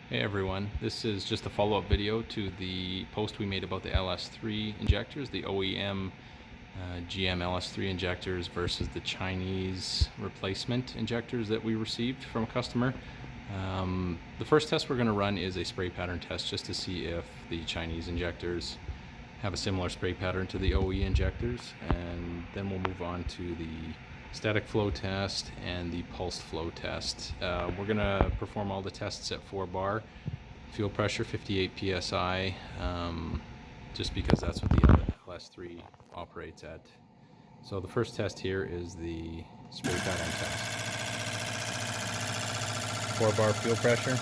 Hey everyone, this is just a follow-up video to the post we made about the LS3 injectors, the OEM GM LS3 injectors versus the Chinese replacement injectors that we received from a customer. The first test we're going to run is a spray pattern test just to see if the Chinese injectors have a similar spray pattern to the OE injectors, and then we'll move on to the static flow test and the pulsed flow test. We're going to perform all the tests at 4 bar, fuel pressure 58 psi, just because that's what the LS3 operates at. So the first test here is the spray pattern test. 4 bar fuel pressure.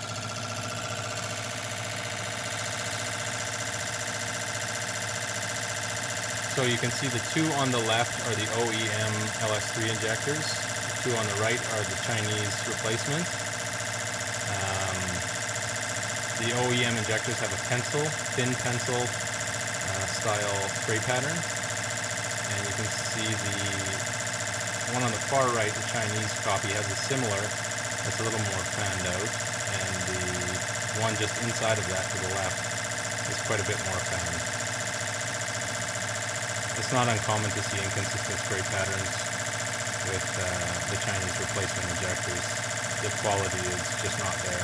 So you can see the two on the left are the OEM LS3 injectors. The two on the right are the Chinese replacement. The OEM injectors have a pencil, thin pencil style spray pattern. And you can see the one on the far right, the Chinese copy, has a similar, it's a little more fanned out. And the one just inside of that to the left is quite a bit more fanned. It's not uncommon to see inconsistent spray patterns with the Chinese replacement injectors. The quality is just not there.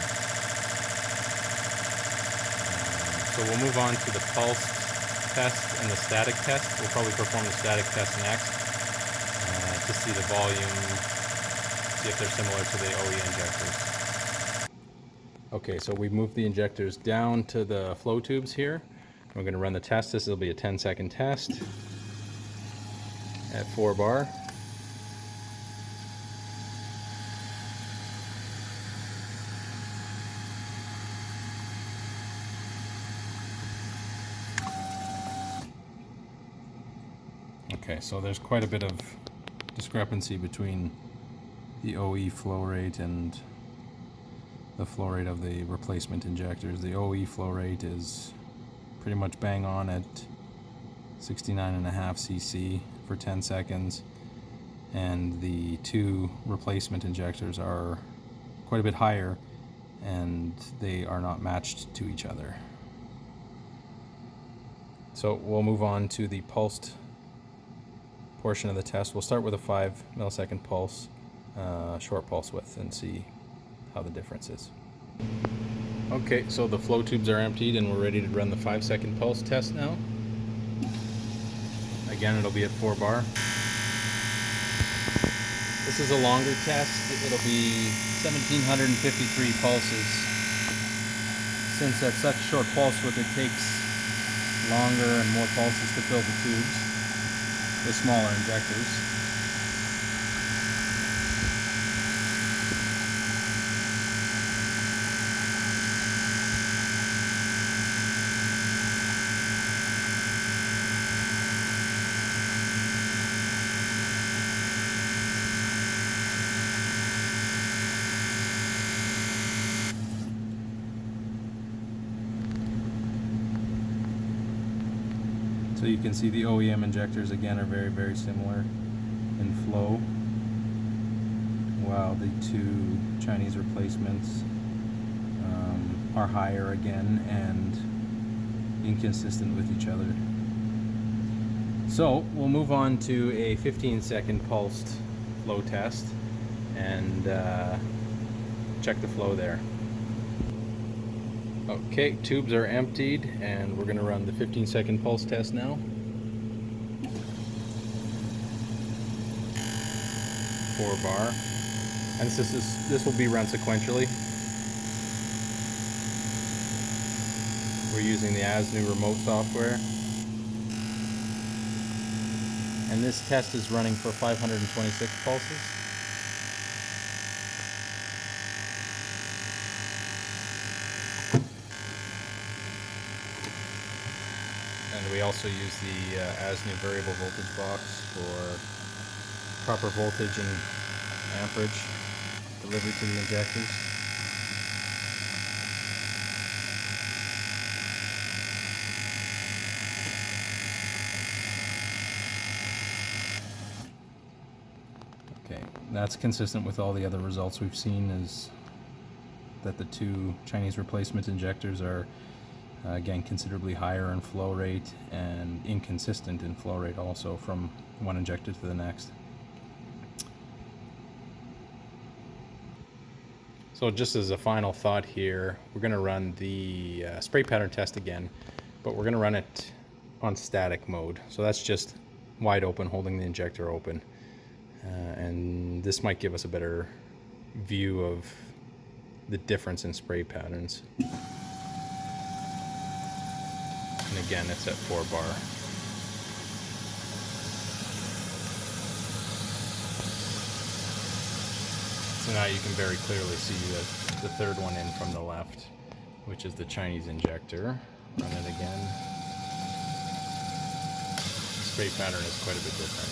So we'll move on to the pulsed test and the static test. We'll probably perform the static test next to see the volume, see if they're similar to the OE injectors. Okay, so we've moved the injectors down to the flow tubes here. We're going to run the test. This will be a 10-second test at 4 bar. Okay, so there's quite a bit of discrepancy between the OE flow rate and the flow rate of the replacement injectors. The OE flow rate is pretty much bang on at 69.5 cc for 10 seconds, and the two replacement injectors are quite a bit higher, and they are not matched to each other. So we'll move on to the pulsed portion of the test. We'll start with a 5 millisecond pulse, short pulse width, and see how the difference is. Okay, so the flow tubes are emptied and we're ready to run the 5-second pulse test now. Again, it'll be at 4 bar. This is a longer test. It'll be 1,753 pulses. Since at such short pulse width, it takes longer and more pulses to fill the tubes with smaller injectors. So you can see the OEM injectors again are very, very similar in flow, while the two Chinese replacements are higher again and inconsistent with each other. So we'll move on to a 15-second pulsed flow test and check the flow there. Okay, tubes are emptied and we're going to run the 15-second pulse test now. 4 bar. And this will be run sequentially. We're using the ASNU remote software. And this test is running for 526 pulses. And we also use the ASNU variable voltage box for proper voltage and amperage delivery to the injectors. Okay, that's consistent with all the other results we've seen. Is that the two Chinese replacement injectors are again considerably higher in flow rate and inconsistent in flow rate also from one injector to the next. So just as a final thought here, we're going to run the spray pattern test again, but we're going to run it on static mode. So that's just wide open, holding the injector open. And this might give us a better view of the difference in spray patterns. And again, it's at 4 bar. So now you can very clearly see that the third one in from the left, which is the Chinese injector. Run it again. The spray pattern is quite a bit different.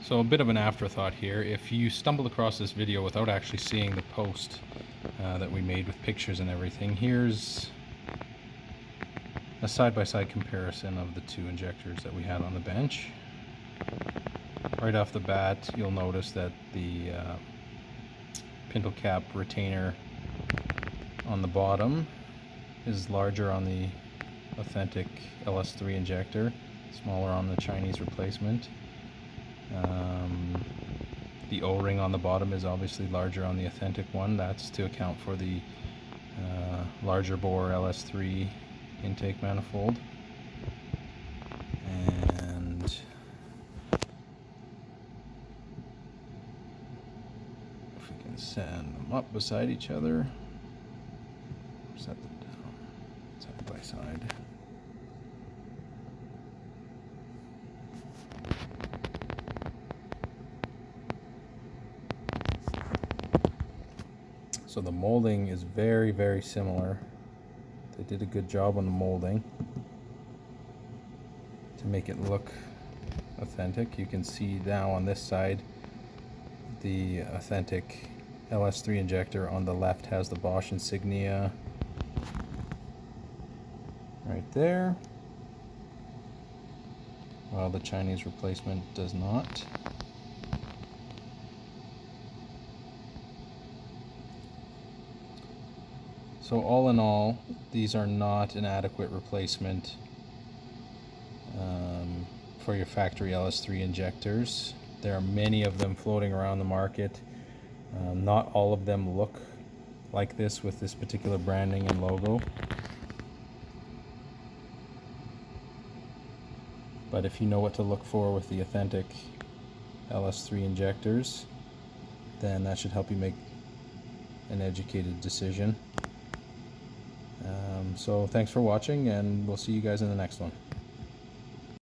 So a bit of an afterthought here. If you stumbled across this video without actually seeing the post that we made with pictures and everything, here's a side-by-side comparison of the two injectors that we had on the bench. Right off the bat, you'll notice that the pintle cap retainer on the bottom is larger on the authentic LS3 injector, smaller on the Chinese replacement. The O-ring on the bottom is obviously larger on the authentic one. That's to account for the larger bore LS3 intake manifold. And if we can sand them up beside each other, set them down side by side. So the molding is very, very similar. They did a good job on the molding to make it look authentic. You can see now on this side the authentic LS3 injector on the left has the Bosch insignia right there, while the Chinese replacement does not. So all in all, these are not an adequate replacement for your factory LS3 injectors. There are many of them floating around the market. Not all of them look like this with this particular branding and logo. But if you know what to look for with the authentic LS3 injectors, then that should help you make an educated decision. So thanks for watching, and we'll see you guys in the next one.